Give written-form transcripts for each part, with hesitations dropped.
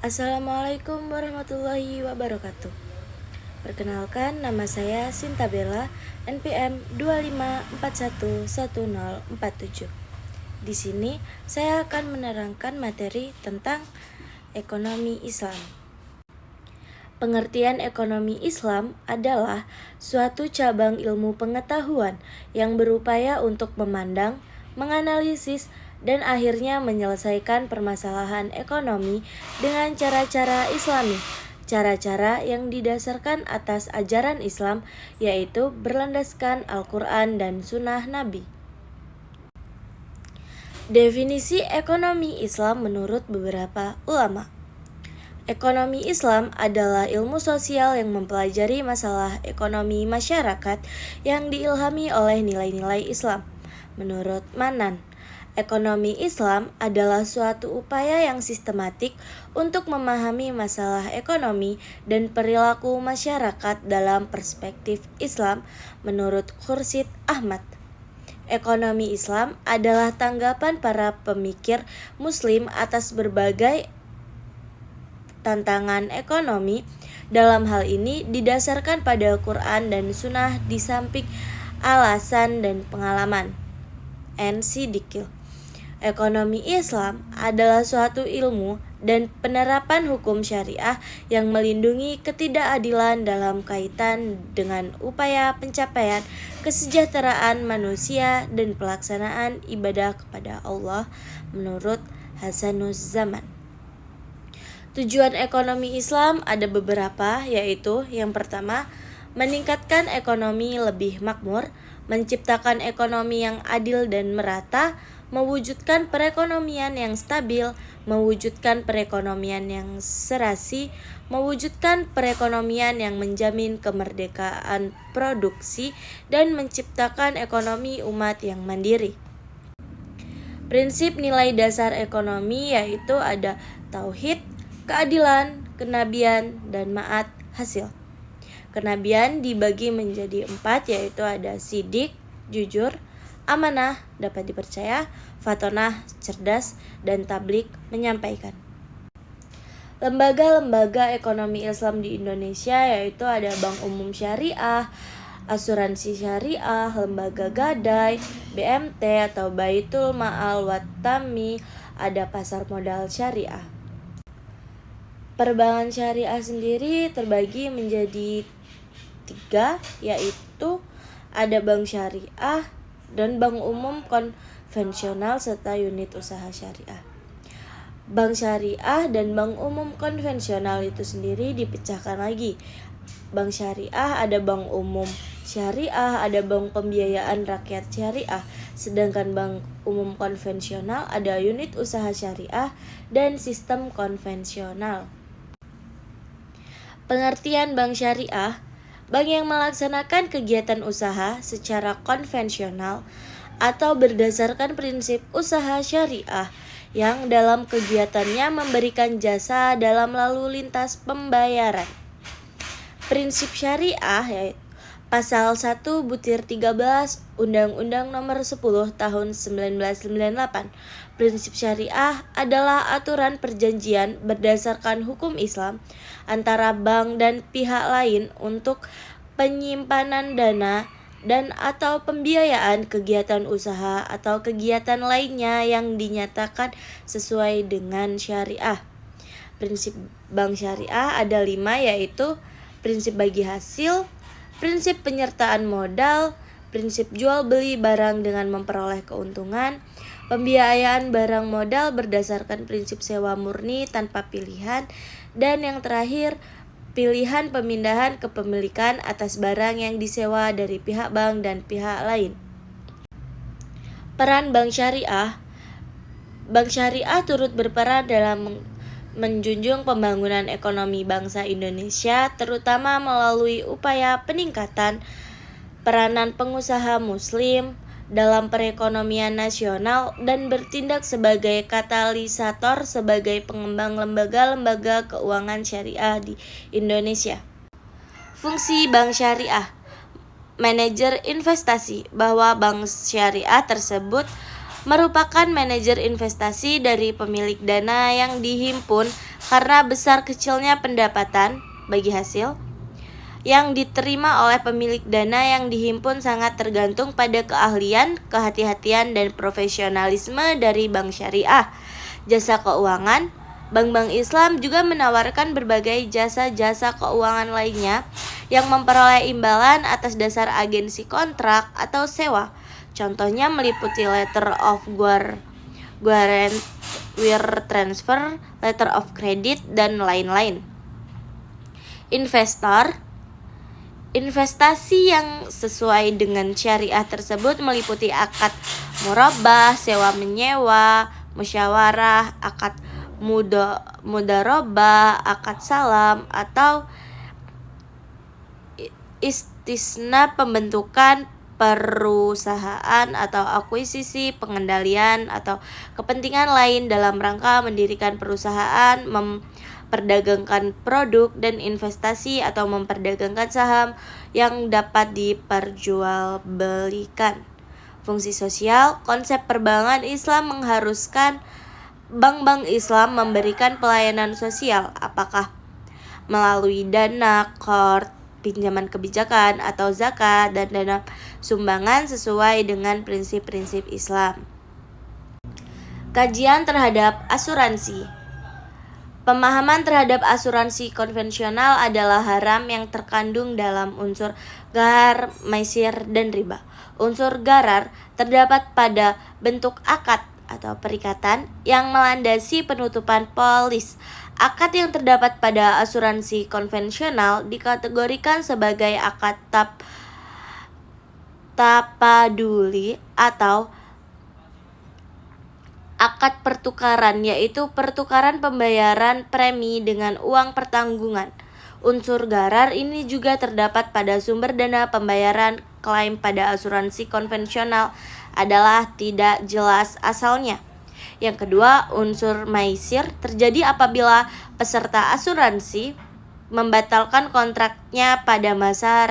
Assalamualaikum warahmatullahi wabarakatuh. Perkenalkan, nama saya Sinta Bella, NPM 25411047. Di sini saya akan menerangkan materi tentang ekonomi Islam. Pengertian ekonomi Islam adalah suatu cabang ilmu pengetahuan yang berupaya untuk memandang, menganalisis, dan akhirnya menyelesaikan permasalahan ekonomi dengan cara-cara Islami. Cara-cara yang didasarkan atas ajaran Islam, yaitu berlandaskan Al-Quran dan Sunnah Nabi. Definisi ekonomi Islam menurut beberapa ulama. Ekonomi Islam adalah ilmu sosial yang mempelajari masalah ekonomi masyarakat yang diilhami oleh nilai-nilai Islam. Menurut Manan, ekonomi Islam adalah suatu upaya yang sistematik untuk memahami masalah ekonomi dan perilaku masyarakat dalam perspektif Islam. Menurut Khursyid Ahmad, ekonomi Islam adalah tanggapan para pemikir Muslim atas berbagai tantangan ekonomi. Dalam hal ini didasarkan pada Quran dan Sunnah di samping alasan dan pengalaman. N.C. Dikil, ekonomi Islam adalah suatu ilmu dan penerapan hukum syariah yang melindungi ketidakadilan dalam kaitan dengan upaya pencapaian kesejahteraan manusia dan pelaksanaan ibadah kepada Allah. Menurut Hasanuz Zaman, tujuan ekonomi Islam ada beberapa, yaitu yang pertama, meningkatkan ekonomi lebih makmur, menciptakan ekonomi yang adil dan merata, mewujudkan perekonomian yang stabil, mewujudkan perekonomian yang serasi, mewujudkan perekonomian yang menjamin kemerdekaan produksi, dan menciptakan ekonomi umat yang mandiri. Prinsip nilai dasar ekonomi yaitu ada tauhid, keadilan, kenabian, dan ma'ad hasil. Kenabian dibagi menjadi 4, yaitu ada sidik, jujur, amanah, dapat dipercaya, fatonah, cerdas, dan tablik, menyampaikan. Lembaga-lembaga ekonomi Islam di Indonesia yaitu ada Bank Umum Syariah, Asuransi Syariah, Lembaga Gadai, BMT atau Baitul Ma'al Watami, ada Pasar Modal Syariah. Perbankan syariah sendiri terbagi menjadi 3, yaitu ada bank syariah dan bank umum konvensional serta unit usaha syariah. Bank syariah dan bank umum konvensional itu sendiri dipecahkan lagi. Bank syariah ada bank umum syariah, ada bank pembiayaan rakyat syariah, sedangkan bank umum konvensional ada unit usaha syariah dan sistem konvensional. Pengertian bank syariah, bank yang melaksanakan kegiatan usaha secara konvensional atau berdasarkan prinsip usaha syariah yang dalam kegiatannya memberikan jasa dalam lalu lintas pembayaran. Prinsip syariah yaitu Pasal 1 Butir 13 Undang-Undang Nomor 10 Tahun 1998. Prinsip syariah adalah aturan perjanjian berdasarkan hukum Islam antara bank dan pihak lain untuk penyimpanan dana dan atau pembiayaan kegiatan usaha atau kegiatan lainnya yang dinyatakan sesuai dengan syariah. Prinsip bank syariah ada 5, yaitu prinsip bagi hasil, prinsip penyertaan modal, prinsip jual beli barang dengan memperoleh keuntungan, pembiayaan barang modal berdasarkan prinsip sewa murni tanpa pilihan, dan yang terakhir, pilihan pemindahan kepemilikan atas barang yang disewa dari pihak bank dan pihak lain. Peran bank syariah. Bank syariah turut berperan dalam menjunjung pembangunan ekonomi bangsa Indonesia, terutama melalui upaya peningkatan peranan pengusaha muslim dalam perekonomian nasional dan bertindak sebagai katalisator sebagai pengembang lembaga-lembaga keuangan syariah di Indonesia. Fungsi bank syariah. Manajer investasi, bahwa bank syariah tersebut merupakan manajer investasi dari pemilik dana yang dihimpun karena besar kecilnya pendapatan bagi hasil yang diterima oleh pemilik dana yang dihimpun sangat tergantung pada keahlian, kehati-hatian, dan profesionalisme dari bank syariah. Jasa keuangan, bank-bank Islam juga menawarkan berbagai jasa-jasa keuangan lainnya yang memperoleh imbalan atas dasar agensi kontrak atau sewa. Contohnya meliputi letter of guarantee, wire transfer, letter of credit, dan lain-lain. Investor, investasi yang sesuai dengan syariah tersebut meliputi akad murabah, sewa menyewa, musyawarah, akad mudarobah, akad salam, atau istisna pembentukan perusahaan atau akuisisi, pengendalian, atau kepentingan lain dalam rangka mendirikan perusahaan, memperdagangkan produk dan investasi, atau memperdagangkan saham yang dapat diperjualbelikan. Fungsi sosial, konsep perbankan Islam mengharuskan bank-bank Islam memberikan pelayanan sosial, apakah melalui dana, qard, pinjaman kebijakan, atau zakat, dan dana sumbangan sesuai dengan prinsip-prinsip Islam. Kajian terhadap asuransi. Pemahaman terhadap asuransi konvensional adalah haram yang terkandung dalam unsur gharar, maisir, dan riba. Unsur gharar terdapat pada bentuk akad atau perikatan yang melandasi penutupan polis. Akad yang terdapat pada asuransi konvensional dikategorikan sebagai akad tapaduli atau akad pertukaran, yaitu pertukaran pembayaran premi dengan uang pertanggungan. Unsur gharar ini juga terdapat pada sumber dana pembayaran klaim pada asuransi konvensional adalah tidak jelas asalnya. Yang kedua, unsur maisir terjadi apabila peserta asuransi membatalkan kontraknya pada masa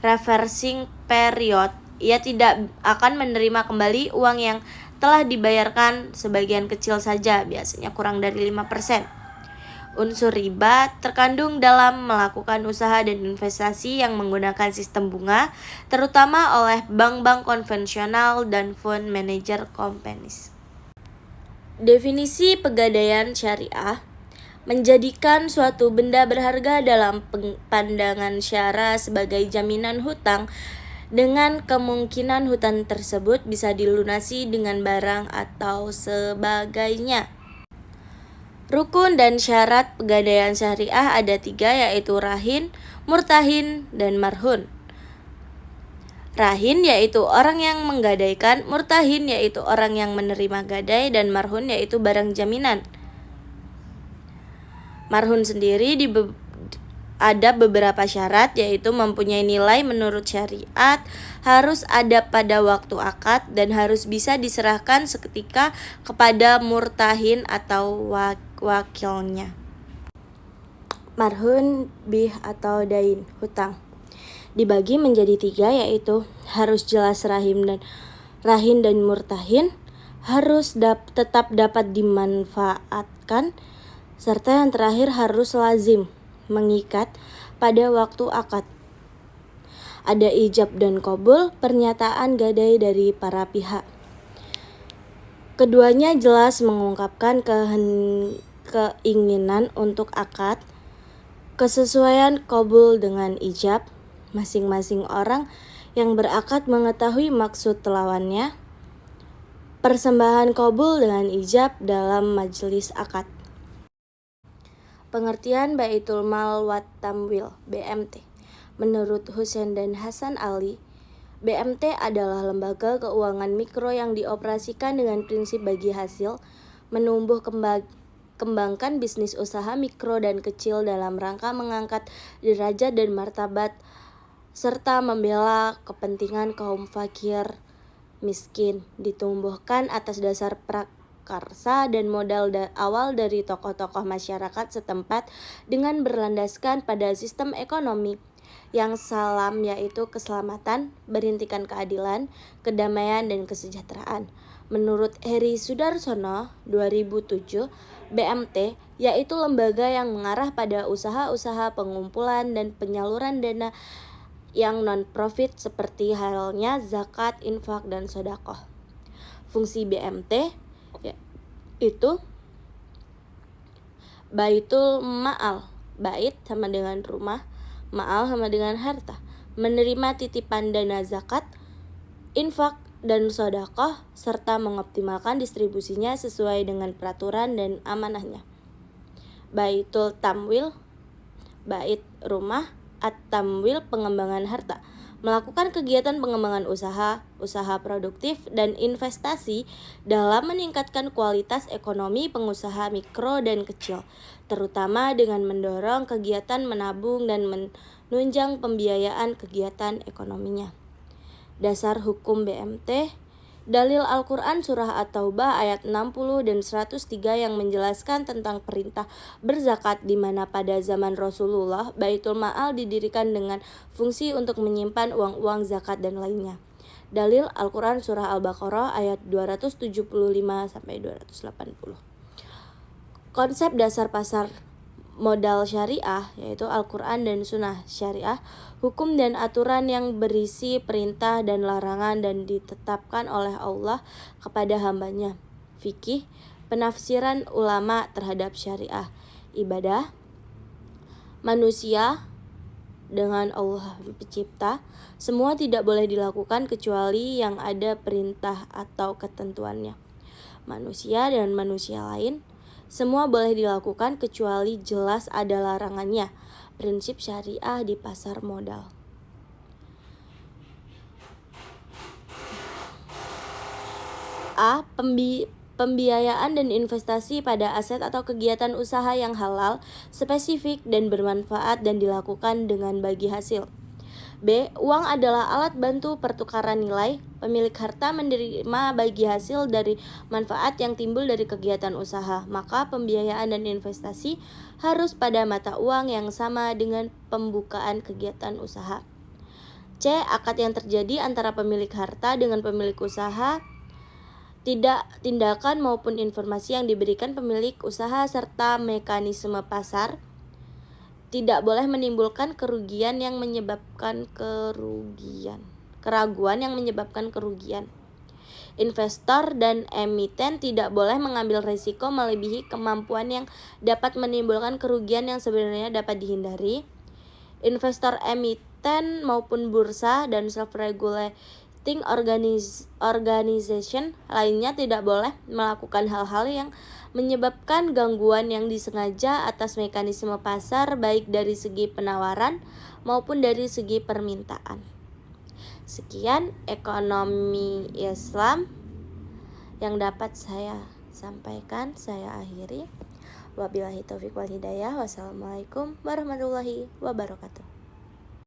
reversing period. Ia tidak akan menerima kembali uang yang telah dibayarkan, sebagian kecil saja, biasanya kurang dari 5%. Unsur riba terkandung dalam melakukan usaha dan investasi yang menggunakan sistem bunga, terutama oleh bank-bank konvensional dan fund manager companies. Definisi pegadaian syariah menjadikan suatu benda berharga dalam pandangan syara sebagai jaminan hutang dengan kemungkinan hutang tersebut bisa dilunasi dengan barang atau sebagainya. Rukun dan syarat pegadaian syariah ada 3, yaitu rahin, murtahin, dan marhun. Rahin yaitu orang yang menggadaikan, murtahin yaitu orang yang menerima gadai, dan marhun yaitu barang jaminan. Marhun sendiri ada beberapa syarat, yaitu mempunyai nilai menurut syariat, harus ada pada waktu akad, dan harus bisa diserahkan seketika kepada murtahin atau wakilnya. Marhun, bih atau dain, hutang, dibagi menjadi 3, yaitu harus jelas rahin dan murtahin, harus tetap dapat dimanfaatkan, serta yang terakhir harus lazim, mengikat pada waktu akad. Ada ijab dan qabul, pernyataan gadai dari para pihak. Keduanya jelas mengungkapkan keinginan untuk akad. Kesesuaian qabul dengan ijab, masing-masing orang yang berakad mengetahui maksud lawannya. Persembahan qabul dengan ijab dalam majelis akad. Pengertian Baitul Mal wat Tamwil (BMT). Menurut Husain dan Hasan Ali, BMT adalah lembaga keuangan mikro yang dioperasikan dengan prinsip bagi hasil, menumbuh kembangkan bisnis usaha mikro dan kecil dalam rangka mengangkat derajat dan martabat serta membela kepentingan kaum fakir miskin, ditumbuhkan atas dasar prakarsa dan modal awal dari tokoh-tokoh masyarakat setempat dengan berlandaskan pada sistem ekonomi yang salam, yaitu keselamatan, berintikan keadilan, kedamaian, dan kesejahteraan. Menurut Heri Sudarsono 2007, BMT yaitu lembaga yang mengarah pada usaha-usaha pengumpulan dan penyaluran dana yang non-profit seperti halnya zakat, infak, dan sedekah. Fungsi BMT itu baitul ma'al. Bait sama dengan rumah, ma'al sama dengan harta. Menerima titipan dana zakat, infak, dan sedekah serta mengoptimalkan distribusinya sesuai dengan peraturan dan amanahnya. Baitul tamwil, bait rumah, at-tamwil pengembangan harta. Melakukan kegiatan pengembangan usaha, usaha produktif, dan investasi dalam meningkatkan kualitas ekonomi pengusaha mikro dan kecil, terutama dengan mendorong kegiatan menabung dan menunjang pembiayaan kegiatan ekonominya. Dasar hukum BMT, dalil Al-Quran Surah At-Taubah ayat 60 dan 103 yang menjelaskan tentang perintah berzakat, di mana pada zaman Rasulullah Baitul Ma'al didirikan dengan fungsi untuk menyimpan uang-uang zakat dan lainnya. Dalil Al-Quran Surah Al-Baqarah ayat 275-280. Konsep dasar pasar modal syariah yaitu Al-Quran dan Sunnah syariah, hukum dan aturan yang berisi perintah dan larangan dan ditetapkan oleh Allah kepada hambanya. Fikih, penafsiran ulama terhadap syariah, ibadah manusia dengan Allah pencipta, semua tidak boleh dilakukan kecuali yang ada perintah atau ketentuannya. Manusia dan manusia lain, semua boleh dilakukan kecuali jelas ada larangannya. Prinsip syariah di pasar modal. A. Pembiayaan dan investasi pada aset atau kegiatan usaha yang halal, spesifik, dan bermanfaat dan dilakukan dengan bagi hasil. B. Uang adalah alat bantu pertukaran nilai. Pemilik harta menerima bagi hasil dari manfaat yang timbul dari kegiatan usaha, maka pembiayaan dan investasi harus pada mata uang yang sama dengan pembukaan kegiatan usaha. C. Akad yang terjadi antara pemilik harta dengan pemilik usaha, tidak tindakan maupun informasi yang diberikan pemilik usaha serta mekanisme pasar tidak boleh menimbulkan keraguan yang menyebabkan kerugian. Investor dan emiten tidak boleh mengambil risiko melebihi kemampuan yang dapat menimbulkan kerugian yang sebenarnya dapat dihindari. Investor, emiten maupun bursa dan self-regulating organization lainnya tidak boleh melakukan hal-hal yang menyebabkan gangguan yang disengaja atas mekanisme pasar, baik dari segi penawaran maupun dari segi permintaan. Sekian ekonomi Islam yang dapat saya sampaikan, saya akhiri. Wabillahi taufiq wal hidayah. Wassalamualaikum warahmatullahi wabarakatuh.